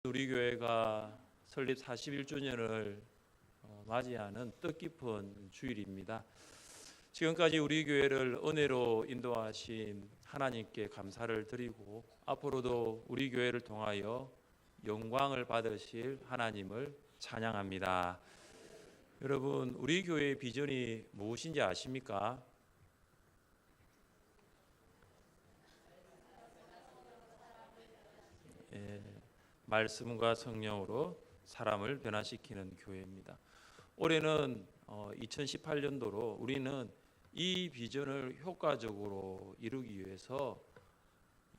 우리 교회가 설립 41주년을 맞이하는 뜻깊은 주일입니다. 지금까지 우리 교회를 은혜로 인도하신 하나님께 감사를 드리고 앞으로도 우리 교회를 통하여 영광을 받으실 하나님을 찬양합니다. 여러분, 우리 교회의 비전이 무엇인지 아십니까? 말씀과 성령으로 사람을 변화시키는 교회입니다. 올해는 2018년도로 우리는 이 비전을 효과적으로 이루기 위해서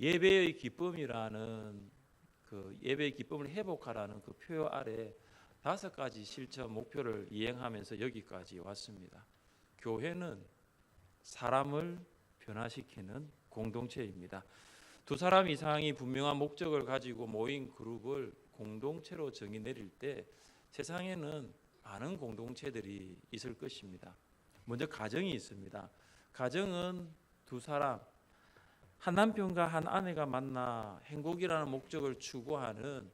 예배의 기쁨이라는 예배의 기쁨을 회복하라는 그 표 아래 5가지 실천 목표를 이행하면서 여기까지 왔습니다. 교회는 사람을 변화시키는 공동체입니다. 2사람 이상이 분명한 목적을 가지고 모인 그룹을 공동체로 정의 내릴 때 세상에는 많은 공동체들이 있을 것입니다. 먼저 가정이 있습니다. 가정은 2사람, 한 남편과 한 아내가 만나 행복이라는 목적을 추구하는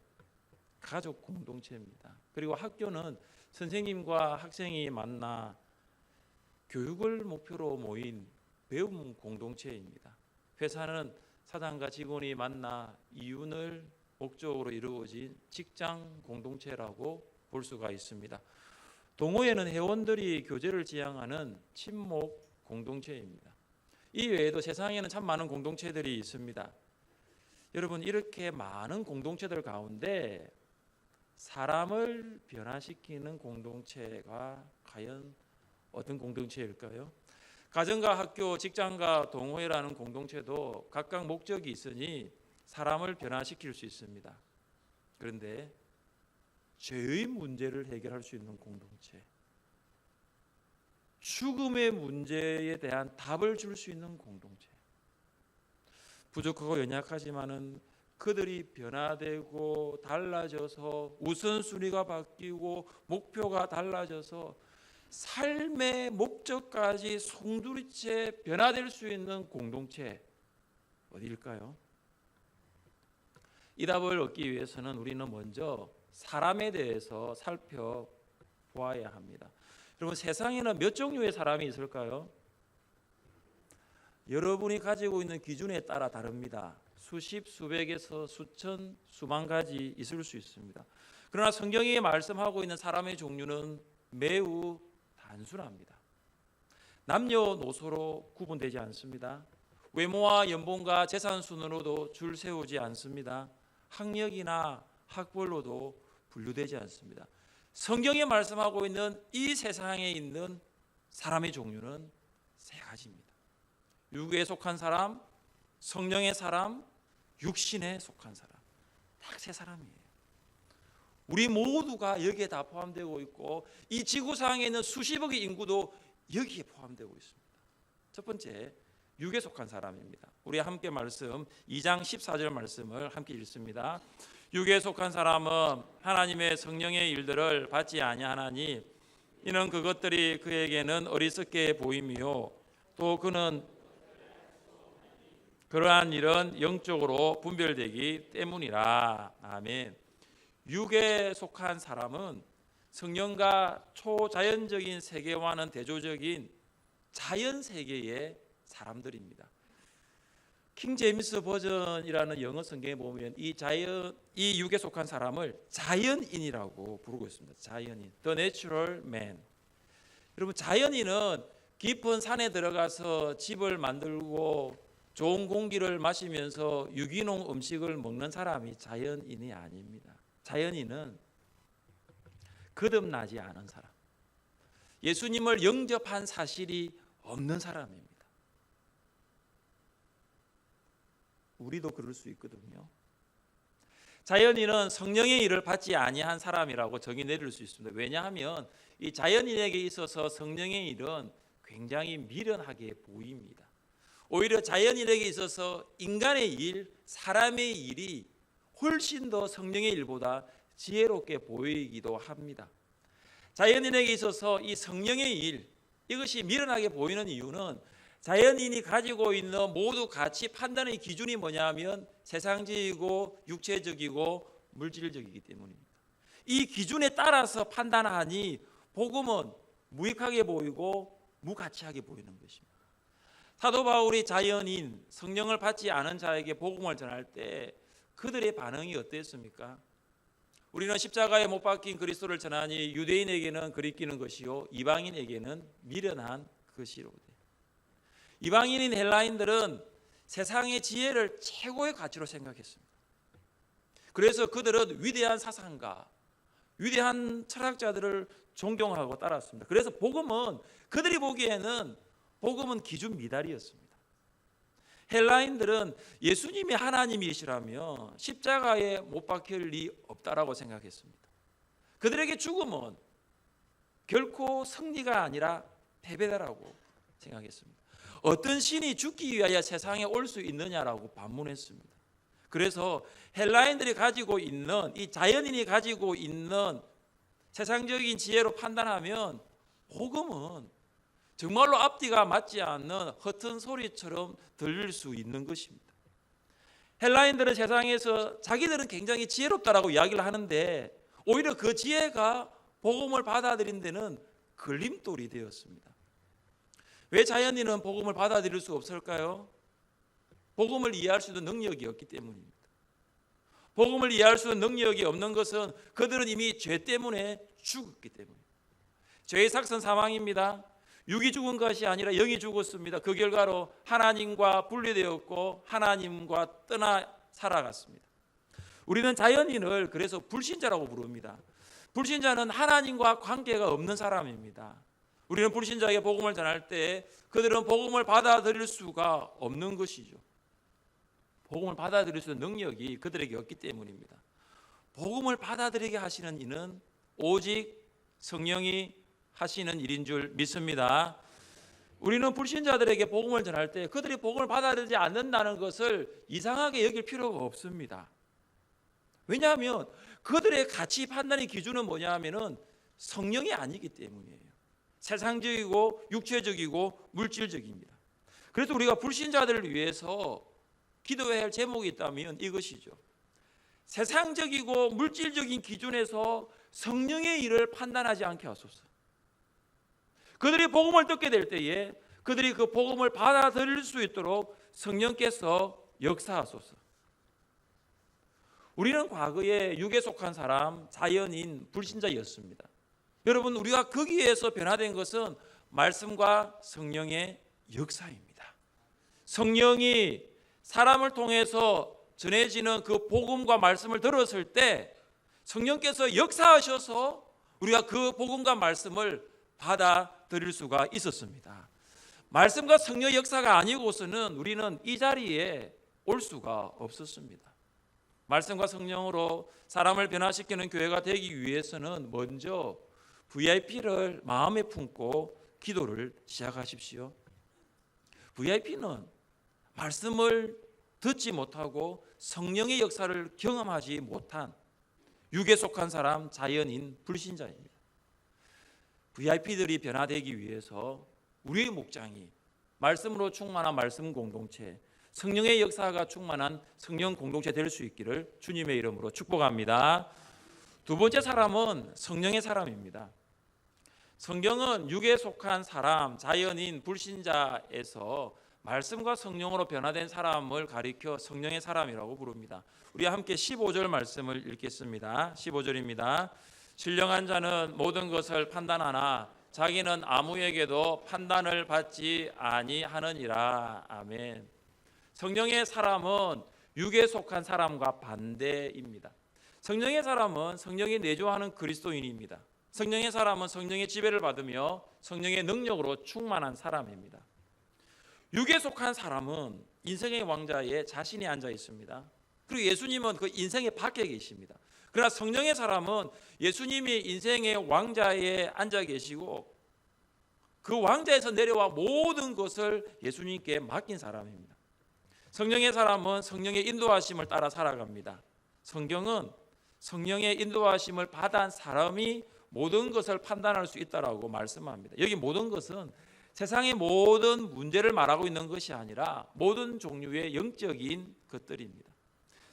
가족 공동체입니다. 그리고 학교는 선생님과 학생이 만나 교육을 목표로 모인 배움 공동체입니다. 회사는 사장과 직원이 만나 이윤을 목적으로 이루어진 직장 공동체라고 볼 수가 있습니다. 동호회는 회원들이 교제를 지향하는 친목 공동체입니다. 이 외에도 세상에는 참 많은 공동체들이 있습니다. 여러분, 이렇게 많은 공동체들 가운데 사람을 변화시키는 공동체가 과연 어떤 공동체일까요? 가정과 학교, 직장과 동호회라는 공동체도 각각 목적이 있으니 사람을 변화시킬 수 있습니다. 그런데 죄의 문제를 해결할 수 있는 공동체, 죽음의 문제에 대한 답을 줄 수 있는 공동체, 부족하고 연약하지만은 그들이 변화되고 달라져서 우선순위가 바뀌고 목표가 달라져서 삶의 목적까지 송두리째 변화될 수 있는 공동체 어디일까요? 이 답을 얻기 위해서는 우리는 먼저 사람에 대해서 살펴보아야 합니다. 여러분, 세상에는 몇 종류의 사람이 있을까요? 여러분이 가지고 있는 기준에 따라 다릅니다. 수십, 수백에서 수천, 수만 가지 있을 수 있습니다. 그러나 성경이 말씀하고 있는 사람의 종류는 매우 단순합니다. 남녀노소로 구분되지 않습니다. 외모와 연봉과 재산 순으로도 줄 세우지 않습니다. 학력이나 학벌로도 분류되지 않습니다. 성경에 말씀하고 있는 이 세상에 있는 사람의 종류는 3가지입니다. 육에 속한 사람, 성령의 사람, 육신에 속한 사람. 딱 3사람이에요. 우리 모두가 여기에 다 포함되고 있고 이 지구상에 있는 수십억의 인구도 여기에 포함되고 있습니다. 첫 번째, 육에 속한 사람입니다. 우리 함께 말씀 2장 14절 말씀을 함께 읽습니다. 육에 속한 사람은 하나님의 성령의 일들을 받지 아니하나니 이는 그것들이 그에게는 어리석게 보임이요 또 그는 그러한 일은 영적으로 분별되기 때문이라. 아멘. 육에 속한 사람은 성령과 초자연적인 세계와는 대조적인 자연 세계의 사람들입니다. 킹 제임스 버전이라는 영어 성경에 보면 이 육에 속한 사람을 자연인이라고 부르고 있습니다. 자연인, The Natural Man. 여러분, 자연인은 깊은 산에 들어가서 집을 만들고 좋은 공기를 마시면서 유기농 음식을 먹는 사람이 자연인이 아닙니다. 자연인은 거듭나지 않은 사람, 예수님을 영접한 사실이 없는 사람입니다. 우리도 그럴 수 있거든요. 자연인은 성령의 일을 받지 아니한 사람이라고 정의 내릴 수 있습니다. 왜냐하면 이 자연인에게 있어서 성령의 일은 굉장히 미련하게 보입니다. 오히려 자연인에게 있어서 인간의 일, 사람의 일이 훨씬 더 성령의 일보다 지혜롭게 보이기도 합니다. 자연인에게 있어서 이 성령의 일, 이것이 미련하게 보이는 이유는 자연인이 가지고 있는 모두 가치 판단의 기준이 뭐냐면 세상적이고 육체적이고 물질적이기 때문입니다. 이 기준에 따라서 판단하니 복음은 무익하게 보이고 무가치하게 보이는 것입니다. 사도 바울이 자연인 성령을 받지 않은 자에게 복음을 전할 때 그들의 반응이 어땠습니까? 우리는 십자가에 못 박힌 그리스도를 전하니 유대인에게는 거리끼는 것이요 이방인에게는 미련한 것이로되. 이방인인 헬라인들은 세상의 지혜를 최고의 가치로 생각했습니다. 그래서 그들은 위대한 사상가, 위대한 철학자들을 존경하고 따랐습니다. 그래서 복음은 그들이 보기에는 복음은 기준 미달이었습니다. 헬라인들은 예수님이 하나님이시라며 십자가에 못 박힐 리 없다라고 생각했습니다. 그들에게 죽음은 결코 승리가 아니라 패배다라고 생각했습니다. 어떤 신이 죽기 위하여 세상에 올 수 있느냐라고 반문했습니다. 그래서 헬라인들이 가지고 있는 이 자연인이 가지고 있는 세상적인 지혜로 판단하면 복음은 정말로 앞뒤가 맞지 않는 허튼 소리처럼 들릴 수 있는 것입니다. 헬라인들은 세상에서 자기들은 굉장히 지혜롭다라고 이야기를 하는데 오히려 그 지혜가 복음을 받아들인 데는 걸림돌이 되었습니다. 왜 자연인은 복음을 받아들일 수 없을까요? 복음을 이해할 수 있는 능력이 없기 때문입니다. 복음을 이해할 수 있는 능력이 없는 것은 그들은 이미 죄 때문에 죽었기 때문입니다. 죄의 삭선 사망입니다. 육이 죽은 것이 아니라 영이 죽었습니다. 그 결과로 하나님과 분리되었고 하나님과 떠나 살아갔습니다. 우리는 자연인을 그래서 불신자라고 부릅니다. 불신자는 하나님과 관계가 없는 사람입니다. 우리는 불신자에게 복음을 전할 때 그들은 복음을 받아들일 수가 없는 것이죠. 복음을 받아들일 수 있는 능력이 그들에게 없기 때문입니다. 복음을 받아들이게 하시는 이는 오직 성령이 하시는 일인 줄 믿습니다. 우리는 불신자들에게 복음을 전할 때 그들이 복음을 받아들이지 않는다는 것을 이상하게 여길 필요가 없습니다. 왜냐하면 그들의 가치 판단의 기준은 뭐냐 하면은 성령이 아니기 때문이에요. 세상적이고 육체적이고 물질적입니다. 그래서 우리가 불신자들을 위해서 기도해야 할 제목이 있다면 이것이죠. 세상적이고 물질적인 기준에서 성령의 일을 판단하지 않게 하소서. 그들이 복음을 듣게 될 때에 그들이 그 복음을 받아들일 수 있도록 성령께서 역사하소서. 우리는 과거에 육에 속한 사람, 자연인, 불신자였습니다. 여러분, 우리가 거기에서 변화된 것은 말씀과 성령의 역사입니다. 성령이 사람을 통해서 전해지는 그 복음과 말씀을 들었을 때 성령께서 역사하셔서 우리가 그 복음과 말씀을 받아들일 수가 있었습니다. 말씀과 성령 역사가 아니고서는 우리는 이 자리에 올 수가 없었습니다. 말씀과 성령으로 사람을 변화시키는 교회가 되기 위해서는 먼저 VIP를 마음에 품고 기도를 시작하십시오. VIP는 말씀을 듣지 못하고 성령의 역사를 경험하지 못한 육에 속한 사람, 자연인, 불신자입니다. VIP들이 변화되기 위해서 우리의 목장이 말씀으로 충만한 말씀 공동체, 성령의 역사가 충만한 성령 공동체 될 수 있기를 주님의 이름으로 축복합니다. 두 번째 사람은 성령의 사람입니다. 성경은 육에 속한 사람, 자연인, 불신자에서 말씀과 성령으로 변화된 사람을 가리켜 성령의 사람이라고 부릅니다. 우리 함께 15절 말씀을 읽겠습니다. 15절입니다. 신령한 자는 모든 것을 판단하나 자기는 아무에게도 판단을 받지 아니하느니라. 아멘. 성령의 사람은 육에 속한 사람과 반대입니다. 성령의 사람은 성령이 내주하는 그리스도인입니다. 성령의 사람은 성령의 지배를 받으며 성령의 능력으로 충만한 사람입니다. 육에 속한 사람은 인생의 왕자에 자신이 앉아 있습니다. 그리고 예수님은 그 인생의 밖에 계십니다. 그러나 성령의 사람은 예수님이 인생의 왕자에 앉아 계시고 그 왕자에서 내려와 모든 것을 예수님께 맡긴 사람입니다. 성령의 사람은 성령의 인도하심을 따라 살아갑니다. 성경은 성령의 인도하심을 받은 사람이 모든 것을 판단할 수 있다라고 말씀합니다. 여기 모든 것은 세상의 모든 문제를 말하고 있는 것이 아니라 모든 종류의 영적인 것들입니다.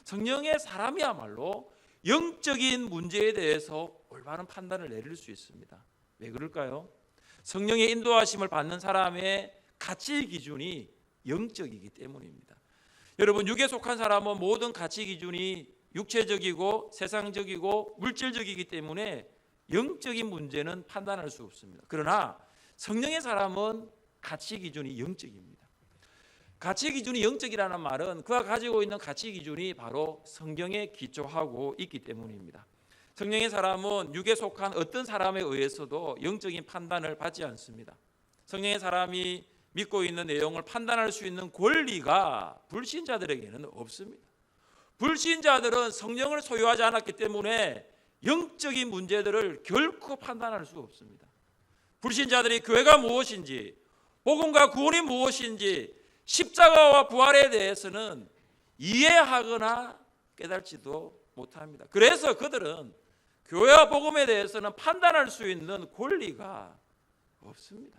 성령의 사람이야말로 영적인 문제에 대해서 올바른 판단을 내릴 수 있습니다. 왜 그럴까요? 성령의 인도하심을 받는 사람의 가치 기준이 영적이기 때문입니다. 여러분, 육에 속한 사람은 모든 가치 기준이 육체적이고 세상적이고 물질적이기 때문에 영적인 문제는 판단할 수 없습니다. 그러나 성령의 사람은 가치 기준이 영적입니다. 가치 기준이 영적이라는 말은 그가 가지고 있는 가치 기준이 바로 성경에 기초하고 있기 때문입니다. 성령의 사람은 육에 속한 어떤 사람에 의해서도 영적인 판단을 받지 않습니다. 성령의 사람이 믿고 있는 내용을 판단할 수 있는 권리가 불신자들에게는 없습니다. 불신자들은 성령을 소유하지 않았기 때문에 영적인 문제들을 결코 판단할 수 없습니다. 불신자들이 교회가 무엇인지, 복음과 구원이 무엇인지, 십자가와 부활에 대해서는 이해하거나 깨달지도 못합니다. 그래서 그들은 교회와 복음에 대해서는 판단할 수 있는 권리가 없습니다.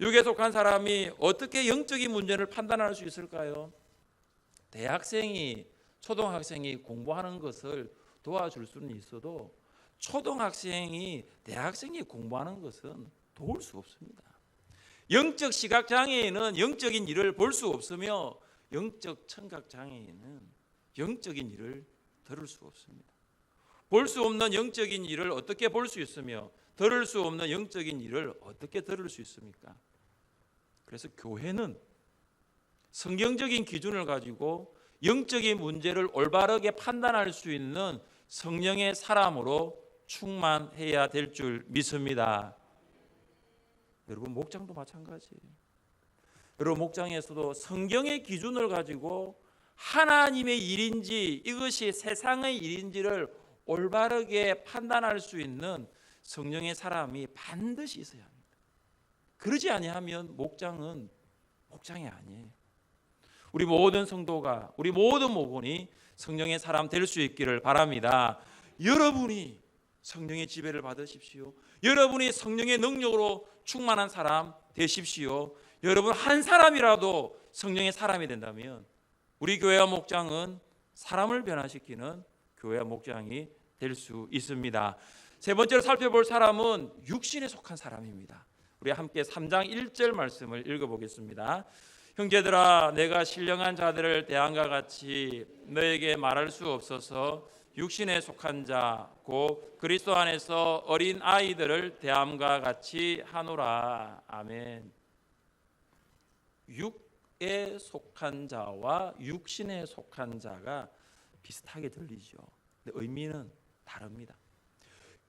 육에 속한 사람이 어떻게 영적인 문제를 판단할 수 있을까요? 대학생이 초등학생이 공부하는 것을 도와줄 수는 있어도 초등학생이 대학생이 공부하는 것은 도울 수 없습니다. 영적 시각장애인은 영적인 일을 볼 수 없으며 영적 청각장애인은 영적인 일을 들을 수 없습니다. 볼 수 없는 영적인 일을 어떻게 볼 수 있으며 들을 수 없는 영적인 일을 어떻게 들을 수 있습니까? 그래서 교회는 성경적인 기준을 가지고 영적인 문제를 올바르게 판단할 수 있는 성령의 사람으로 충만해야 될 줄 믿습니다. 여러분, 목장도 마찬가지예요. 여러분, 목장에서도 성경의 기준을 가지고 하나님의 일인지 이것이 세상의 일인지를 올바르게 판단할 수 있는 성령의 사람이 반드시 있어야 합니다. 그러지 아니하면 목장은 목장이 아니에요. 우리 모든 성도가, 우리 모든 모본이 성령의 사람 될 수 있기를 바랍니다. 여러분이 성령의 지배를 받으십시오. 여러분이 성령의 능력으로 충만한 사람 되십시오. 여러분 한 사람이라도 성령의 사람이 된다면 우리 교회와 목장은 사람을 변화시키는 교회와 목장이 될 수 있습니다. 세 번째로 살펴볼 사람은 육신에 속한 사람입니다. 우리 함께 3장 1절 말씀을 읽어보겠습니다. 형제들아, 내가 신령한 자들을 대함과 같이 너에게 말할 수 없어서 육신에 속한 자 곧 그리스도 안에서 어린 아이들을 대함과 같이 하노라. 아멘. 육에 속한 자와 육신에 속한 자가 비슷하게 들리죠. 근데 의미는 다릅니다.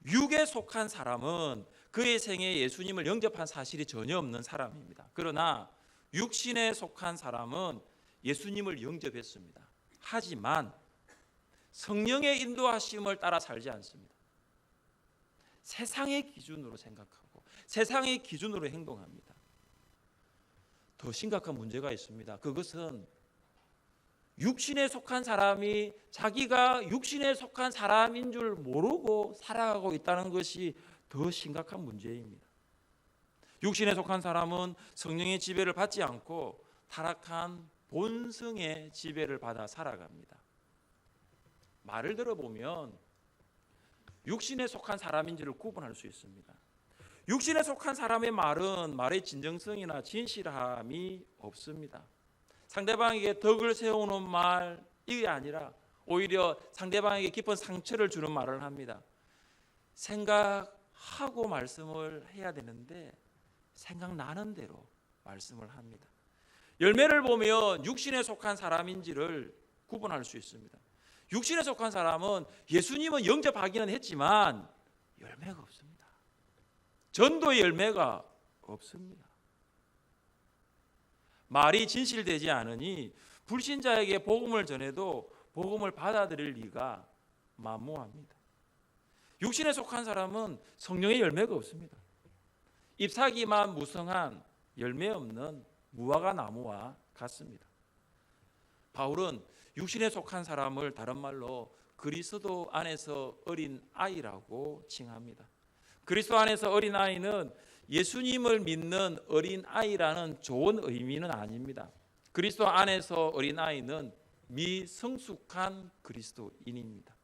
육에 속한 사람은 그의 생에 예수님을 영접한 사실이 전혀 없는 사람입니다. 그러나 육신에 속한 사람은 예수님을 영접했습니다. 하지만 성령의 인도하심을 따라 살지 않습니다. 세상의 기준으로 생각하고 세상의 기준으로 행동합니다. 더 심각한 문제가 있습니다. 그것은 육신에 속한 사람이 자기가 육신에 속한 사람인 줄 모르고 살아가고 있다는 것이 더 심각한 문제입니다. 육신에 속한 사람은 성령의 지배를 받지 않고 타락한 본성의 지배를 받아 살아갑니다. 말을 들어보면 육신에 속한 사람인지를 구분할 수 있습니다. 육신에 속한 사람의 말은 말의 진정성이나 진실함이 없습니다. 상대방에게 덕을 세우는 말 이게 아니라 오히려 상대방에게 깊은 상처를 주는 말을 합니다. 생각하고 말씀을 해야 되는데 생각나는 대로 말씀을 합니다. 열매를 보면 육신에 속한 사람인지를 구분할 수 있습니다. 육신에 속한 사람은 예수님은 영접하기는 했지만 열매가 없습니다. 전도의 열매가 없습니다. 말이 진실되지 않으니 불신자에게 복음을 전해도 복음을 받아들일 리가 만무합니다. 육신에 속한 사람은 성령의 열매가 없습니다. 잎사귀만 무성한 열매 없는 무화과 나무와 같습니다. 바울은 육신에 속한 사람을 다른 말로 그리스도 안에서 어린 아이라고 칭합니다. 그리스도 안에서 어린 아이는 예수님을 믿는 어린 아이라는 좋은 의미는 아닙니다. 그리스도 안에서 어린 아이는 미성숙한 그리스도인입니다.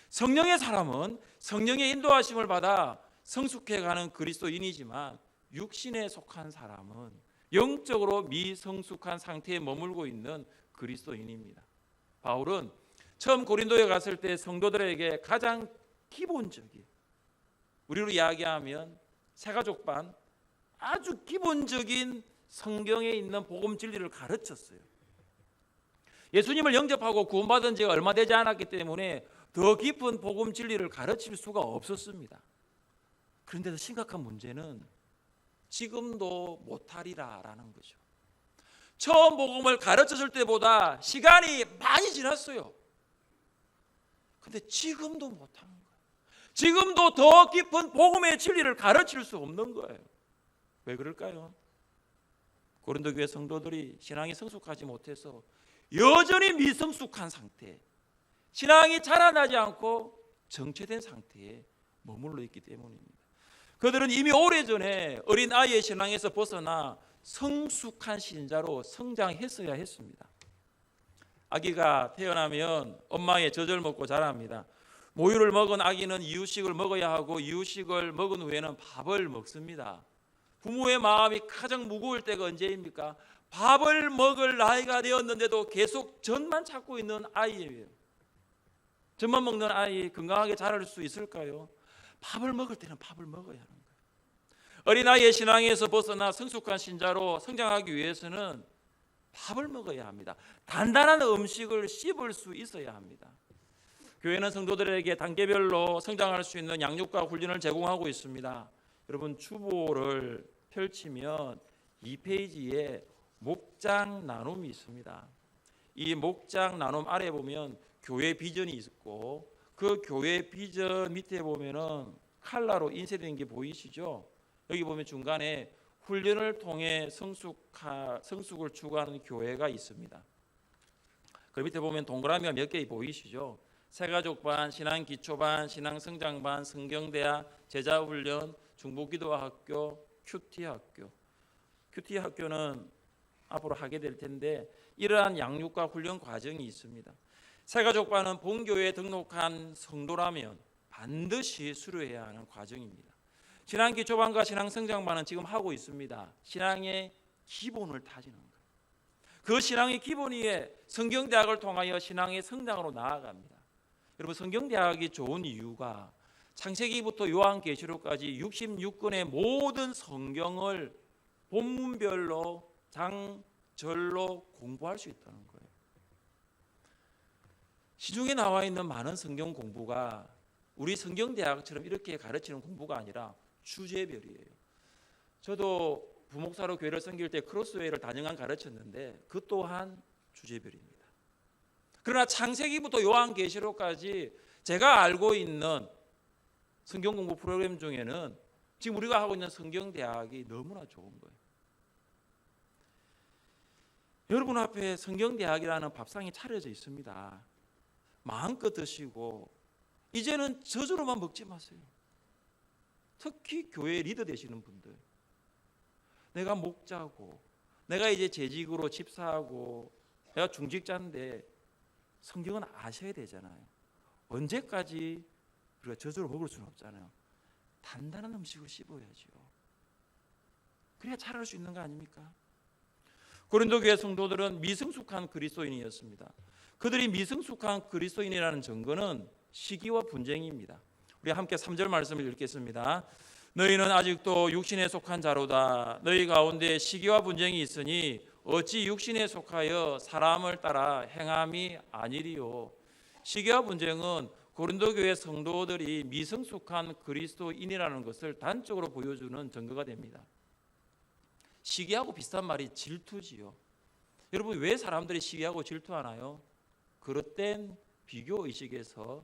성령의 사람은 성령의 인도하심을 받아 성숙해가는 그리스도인이지만 육신에 속한 사람은 영적으로 미성숙한 상태에 머물고 있는 그리스도인입니다. 바울은 처음 고린도에 갔을 때 성도들에게 가장 기본적인, 우리로 이야기하면 새가족반 아주 기본적인 성경에 있는 복음 진리를 가르쳤어요. 예수님을 영접하고 구원받은 지가 얼마 되지 않았기 때문에 더 깊은 복음 진리를 가르칠 수가 없었습니다. 그런데 더 심각한 문제는 지금도 못하리라라는 거죠. 처음 복음을 가르쳤을 때보다 시간이 많이 지났어요. 근데 지금도 못하는 거예요. 지금도 더 깊은 복음의 진리를 가르칠 수 없는 거예요. 왜 그럴까요? 고린도 교회 성도들이 신앙이 성숙하지 못해서 여전히 미성숙한 상태, 신앙이 자라나지 않고 정체된 상태에 머물러 있기 때문입니다. 그들은 이미 오래전에 어린아이의 신앙에서 벗어나 성숙한 신자로 성장했어야 했습니다. 아기가 태어나면 엄마의 젖을 먹고 자랍니다. 모유를 먹은 아기는 이유식을 먹어야 하고 이유식을 먹은 후에는 밥을 먹습니다. 부모의 마음이 가장 무거울 때가 언제입니까? 밥을 먹을 나이가 되었는데도 계속 젖만 찾고 있는 아이예요. 젖만 먹는 아이 건강하게 자랄 수 있을까요? 밥을 먹을 때는 밥을 먹어야 하는 거예요. 어린아이의 신앙에서 벗어나 성숙한 신자로 성장하기 위해서는 밥을 먹어야 합니다. 단단한 음식을 씹을 수 있어야 합니다. 교회는 성도들에게 단계별로 성장할 수 있는 양육과 훈련을 제공하고 있습니다. 여러분 주보를 펼치면 2페이지에 목장 나눔이 있습니다. 이 목장 나눔 아래 보면 교회 비전이 있고 그 교회 비전 밑에 보면은 칼라로 인쇄된 게 보이시죠? 여기 보면 중간에 훈련을 통해 성숙을 추구하는 교회가 있습니다. 그 밑에 보면 동그라미가 몇 개 보이시죠? 새가족반, 신앙기초반, 신앙성장반, 성경대학, 제자훈련, 중보기도학교, 큐티학교. 큐티학교는 앞으로 하게 될 텐데 이러한 양육과 훈련 과정이 있습니다. 새가족반은 본교회에 등록한 성도라면 반드시 수료해야 하는 과정입니다. 신앙기초반과 신앙성장반은 지금 하고 있습니다. 신앙의 기본을 다지는 거예요. 그 신앙의 기본 위에 성경대학을 통하여 신앙의 성장으로 나아갑니다. 여러분 성경대학이 좋은 이유가 창세기부터 요한계시록까지 66권의 모든 성경을 본문별로 장절로 공부할 수 있다는 거예요. 시중에 나와 있는 많은 성경 공부가 우리 성경대학처럼 이렇게 가르치는 공부가 아니라 주제별이에요. 저도 부목사로 교회를 섬길 때 크로스웨이를 단연간 가르쳤는데 그 또한 주제별입니다. 그러나 창세기부터 요한계시록까지 제가 알고 있는 성경 공부 프로그램 중에는 지금 우리가 하고 있는 성경대학이 너무나 좋은 거예요. 여러분 앞에 성경대학이라는 밥상이 차려져 있습니다. 마음껏 드시고 이제는 저주로만 먹지 마세요. 특히 교회 리더 되시는 분들, 내가 목자고 내가 이제 재직으로 집사하고 내가 중직자인데 성경은 아셔야 되잖아요. 언제까지 우리가 저주로 먹을 수는 없잖아요. 단단한 음식을 씹어야죠. 그래야 자랄 수 있는 거 아닙니까? 고린도 교회 성도들은 미성숙한 그리스도인이었습니다. 그들이 미성숙한 그리스도인이라는 증거는 시기와 분쟁입니다. 우리 함께 3절 말씀을 읽겠습니다. 너희는 아직도 육신에 속한 자로다. 너희 가운데 시기와 분쟁이 있으니 어찌 육신에 속하여 사람을 따라 행함이 아니리요. 시기와 분쟁은 고린도 교회 성도들이 미성숙한 그리스도인이라는 것을 단적으로 보여주는 증거가 됩니다. 시기하고 비슷한 말이 질투지요. 여러분 왜 사람들이 시기하고 질투하나요? 그릇된 비교 의식에서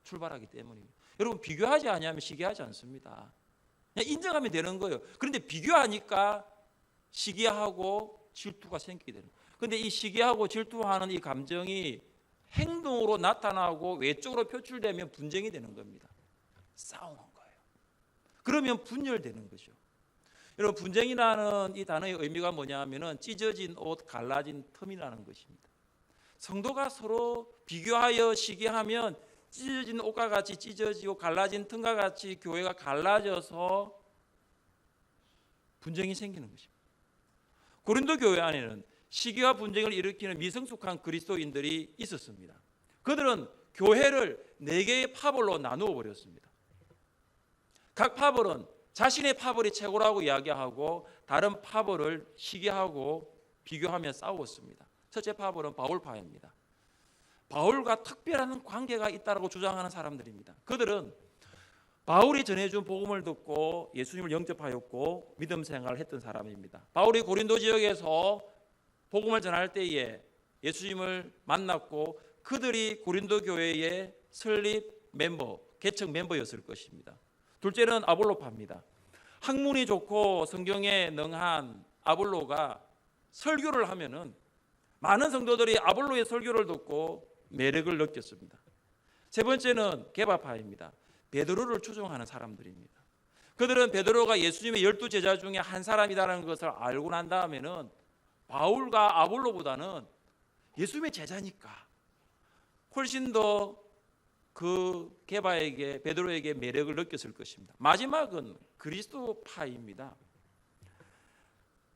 출발하기 때문입니다. 여러분 비교하지 않으면 시기하지 않습니다. 그냥 인정하면 되는 거예요. 그런데 비교하니까 시기하고 질투가 생기게 되는 거예요. 그런데 이 시기하고 질투하는 이 감정이 행동으로 나타나고 외적으로 표출되면 분쟁이 되는 겁니다. 싸우는 거예요. 그러면 분열되는 거죠. 여러분 분쟁이라는 이 단어의 의미가 뭐냐면은 찢어진 옷, 갈라진 틈이라는 것입니다. 성도가 서로 비교하여 시기하면 찢어진 옷과 같이 찢어지고 갈라진 틈과 같이 교회가 갈라져서 분쟁이 생기는 것입니다. 고린도 교회 안에는 시기와 분쟁을 일으키는 미성숙한 그리스도인들이 있었습니다. 그들은 교회를 4개의 파벌로 나누어 버렸습니다. 각 파벌은 자신의 파벌이 최고라고 이야기하고 다른 파벌을 시기하고 비교하며 싸웠습니다. 첫째 파벌은 바울파입니다. 바울과 특별한 관계가 있다고 주장하는 사람들입니다. 그들은 바울이 전해준 복음을 듣고 예수님을 영접하였고 믿음 생활을 했던 사람입니다. 바울이 고린도 지역에서 복음을 전할 때에 예수님을 만났고 그들이 고린도 교회의 설립 멤버, 개척 멤버였을 것입니다. 둘째는 아볼로파입니다. 학문이 좋고 성경에 능한 아볼로가 설교를 하면은 많은 성도들이 아볼로의 설교를 듣고 매력을 느꼈습니다. 세 번째는 게바파입니다. 베드로를 추종하는 사람들입니다. 그들은 베드로가 예수님의 12제자 중에 한 사람이라는 것을 알고 난 다음에는 바울과 아볼로보다는 예수님의 제자니까 훨씬 더 그 게바에게 베드로에게 매력을 느꼈을 것입니다. 마지막은 그리스도파입니다.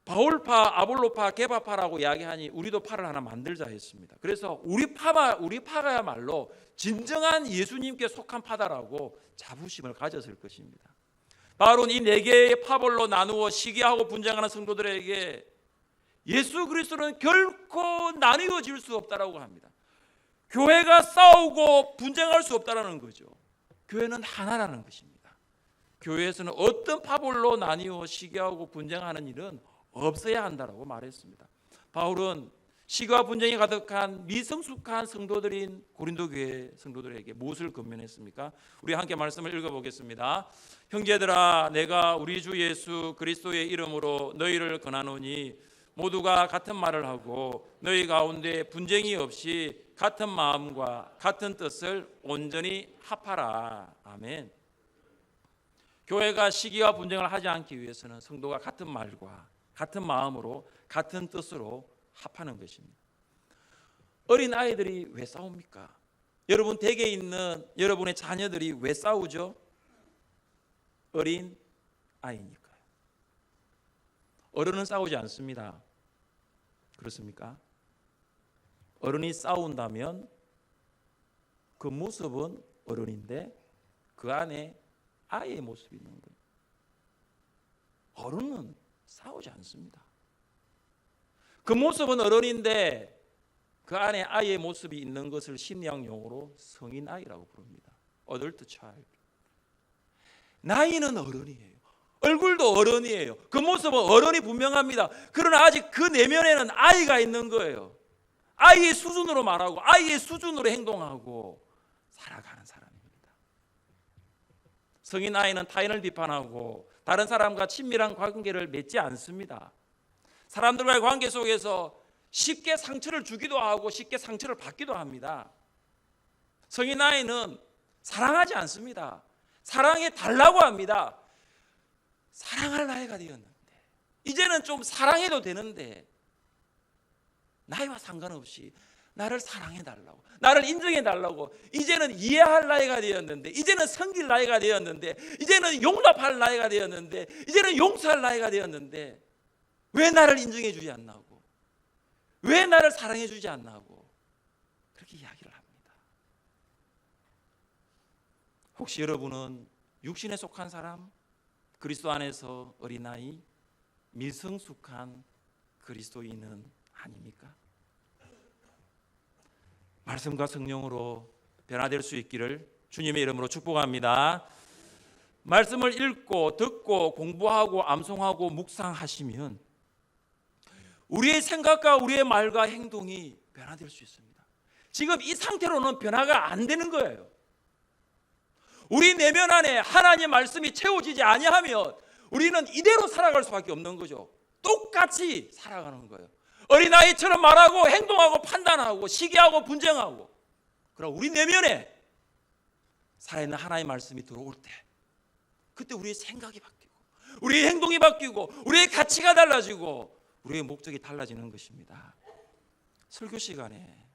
바울파, 아볼로파, 게바파라고 이야기하니 우리도 파를 하나 만들자 했습니다. 그래서 우리 파가야말로 진정한 예수님께 속한 파다라고 자부심을 가졌을 것입니다. 바울은 이 4개의 파벌로 나누어 시기하고 분쟁하는 성도들에게 예수 그리스도는 결코 나뉘어질 수 없다라고 합니다. 교회가 싸우고 분쟁할 수 없다라는 거죠. 교회는 하나라는 것입니다. 교회에서는 어떤 파벌로 나뉘어 시기하고 분쟁하는 일은 없어야 한다라고 말했습니다. 바울은 시기와 분쟁이 가득한 미성숙한 성도들인 고린도 교회 성도들에게 무엇을 권면했습니까? 우리 함께 말씀을 읽어보겠습니다. 형제들아, 내가 우리 주 예수 그리스도의 이름으로 너희를 권하노니 모두가 같은 말을 하고 너희 가운데 분쟁이 없이 같은 마음과 같은 뜻을 온전히 합하라. 아멘. 교회가 시기와 분쟁을 하지 않기 위해서는 성도가 같은 말과 같은 마음으로 같은 뜻으로 합하는 것입니다. 어린 아이들이 왜 싸웁니까? 여러분 댁에 있는 여러분의 자녀들이 왜 싸우죠? 어린 아이니까요. 어른은 싸우지 않습니다. 그렇습니까? 어른이 싸운다면 그 모습은 어른인데 그 안에 아이의 모습이 있는 거예요. 어른은 싸우지 않습니다. 그 모습은 어른인데 그 안에 아이의 모습이 있는 것을 심리학 용어로 성인 아이라고 부릅니다. Adult child. 나이는 어른이에요. 얼굴도 어른이에요. 그 모습은 어른이 분명합니다. 그러나 아직 그 내면에는 아이가 있는 거예요. 아이의 수준으로 말하고 아이의 수준으로 행동하고 살아가는 사람입니다. 성인 아이는 타인을 비판하고 다른 사람과 친밀한 관계를 맺지 않습니다. 사람들과의 관계 속에서 쉽게 상처를 주기도 하고 쉽게 상처를 받기도 합니다. 성인 아이는 사랑하지 않습니다. 사랑해 달라고 합니다. 사랑할 나이가 되었는데 이제는 좀 사랑해도 되는데 나이와 상관없이 나를 사랑해 달라고, 나를 인정해 달라고, 이제는 이해할 나이가 되었는데, 이제는 섬길 나이가 되었는데, 이제는 용납할 나이가 되었는데, 이제는 용서할 나이가 되었는데 왜 나를 인정해 주지 않나고, 왜 나를 사랑해 주지 않나고 그렇게 이야기를 합니다. 혹시 여러분은 육신에 속한 사람, 그리스도 안에서 어린아이, 미성숙한 그리스도인은 아닙니까? 말씀과 성령으로 변화될 수 있기를 주님의 이름으로 축복합니다. 말씀을 읽고 듣고 공부하고 암송하고 묵상하시면 우리의 생각과 우리의 말과 행동이 변화될 수 있습니다. 지금 이 상태로는 변화가 안 되는 거예요. 우리 내면 안에 하나님의 말씀이 채워지지 아니하면 우리는 이대로 살아갈 수밖에 없는 거죠. 똑같이 살아가는 거예요. 어린아이처럼 말하고 행동하고 판단하고 시기하고 분쟁하고, 그럼 우리 내면에 살아있는 하나님의 말씀이 들어올 때 그때 우리의 생각이 바뀌고 우리의 행동이 바뀌고 우리의 가치가 달라지고 우리의 목적이 달라지는 것입니다. 설교 시간에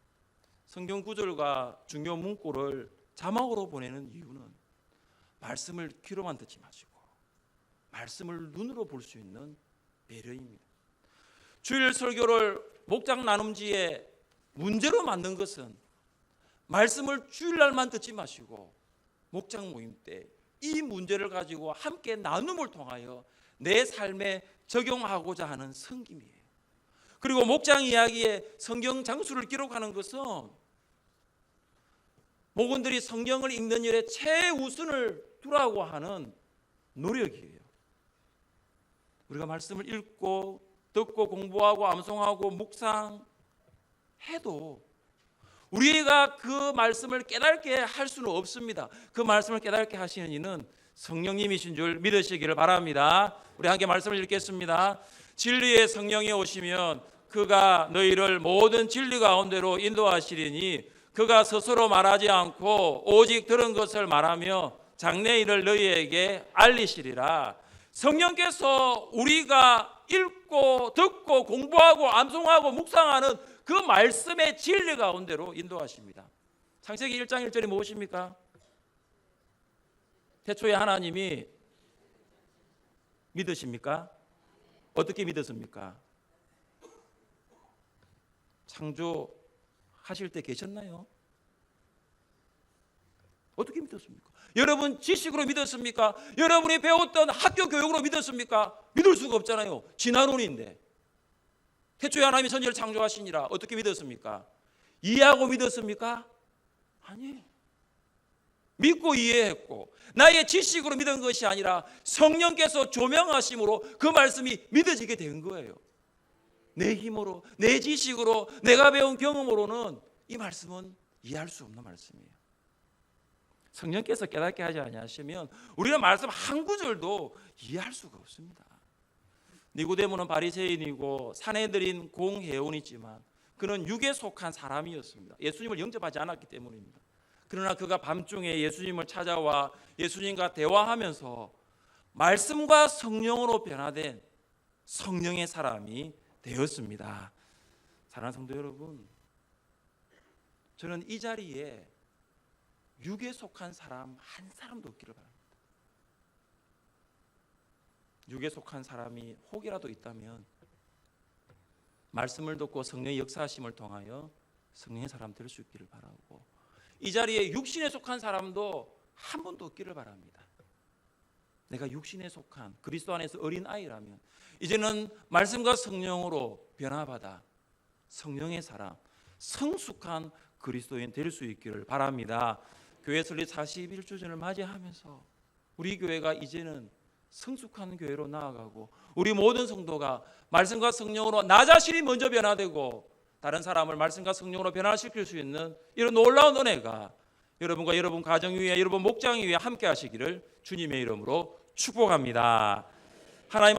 성경 구절과 중요 문구를 자막으로 보내는 이유는 말씀을 귀로만 듣지 마시고 말씀을 눈으로 볼 수 있는 배려입니다. 주일 설교를 목장 나눔지에 문제로 만든 것은 말씀을 주일날만 듣지 마시고 목장 모임 때 이 문제를 가지고 함께 나눔을 통하여 내 삶에 적용하고자 하는 섬김이에요. 그리고 목장 이야기에 성경 장수를 기록하는 것은 목원들이 성경을 읽는 일에 최우선을 두라고 하는 노력이에요. 우리가 말씀을 읽고 듣고 공부하고 암송하고 묵상해도 우리가 그 말씀을 깨닫게 할 수는 없습니다. 그 말씀을 깨닫게 하시는 이는 성령님이신 줄 믿으시기를 바랍니다. 우리 함께 말씀을 읽겠습니다. 진리의 성령이 오시면 그가 너희를 모든 진리 가운데로 인도하시리니 그가 스스로 말하지 않고 오직 들은 것을 말하며 장래일을 너희에게 알리시리라. 성령께서 우리가 읽고 듣고 공부하고 암송하고 묵상하는 그 말씀의 진리 가운데로 인도하십니다. 창세기 1장 1절이 무엇입니까? 태초에 하나님이 믿으십니까? 어떻게 믿었습니까? 창조하실 때 계셨나요? 어떻게 믿었습니까? 여러분 지식으로 믿었습니까? 여러분이 배웠던 학교 교육으로 믿었습니까? 믿을 수가 없잖아요. 진화론인데. 태초에 하나님이 천지를 창조하시니라. 어떻게 믿었습니까? 이해하고 믿었습니까? 아니에요. 믿고 이해했고 나의 지식으로 믿은 것이 아니라 성령께서 조명하심으로 그 말씀이 믿어지게 된 거예요. 내 힘으로, 내 지식으로, 내가 배운 경험으로는 이 말씀은 이해할 수 없는 말씀이에요. 성령께서 깨닫게 하지 아니하시면 우리는 말씀 한 구절도 이해할 수가 없습니다. 니고데모는 바리새인이고 사내들인 공회원이지만 그는 육에 속한 사람이었습니다. 예수님을 영접하지 않았기 때문입니다. 그러나 그가 밤중에 예수님을 찾아와 예수님과 대화하면서 말씀과 성령으로 변화된 성령의 사람이 되었습니다. 사랑하는 성도 여러분, 저는 이 자리에 육에 속한 사람 한 사람도 없기를 바랍니다. 육에 속한 사람이 혹이라도 있다면 말씀을 듣고 성령의 역사하심을 통하여 성령의 사람 될 수 있기를 바라고, 이 자리에 육신에 속한 사람도 한 분도 없기를 바랍니다. 내가 육신에 속한 그리스도 안에서 어린 아이라면 이제는 말씀과 성령으로 변화받아 성령의 사람, 성숙한 그리스도인 될 수 있기를 바랍니다. 교회 설립 41주년을 맞이하면서 우리 교회가 이제는 성숙한 교회로 나아가고 우리 모든 성도가 말씀과 성령으로 나 자신이 먼저 변화되고 다른 사람을 말씀과 성령으로 변화시킬 수 있는 이런 놀라운 은혜가 여러분과 여러분 가정 위에, 여러분 목장 위에 함께 하시기를 주님의 이름으로 축복합니다. 하나님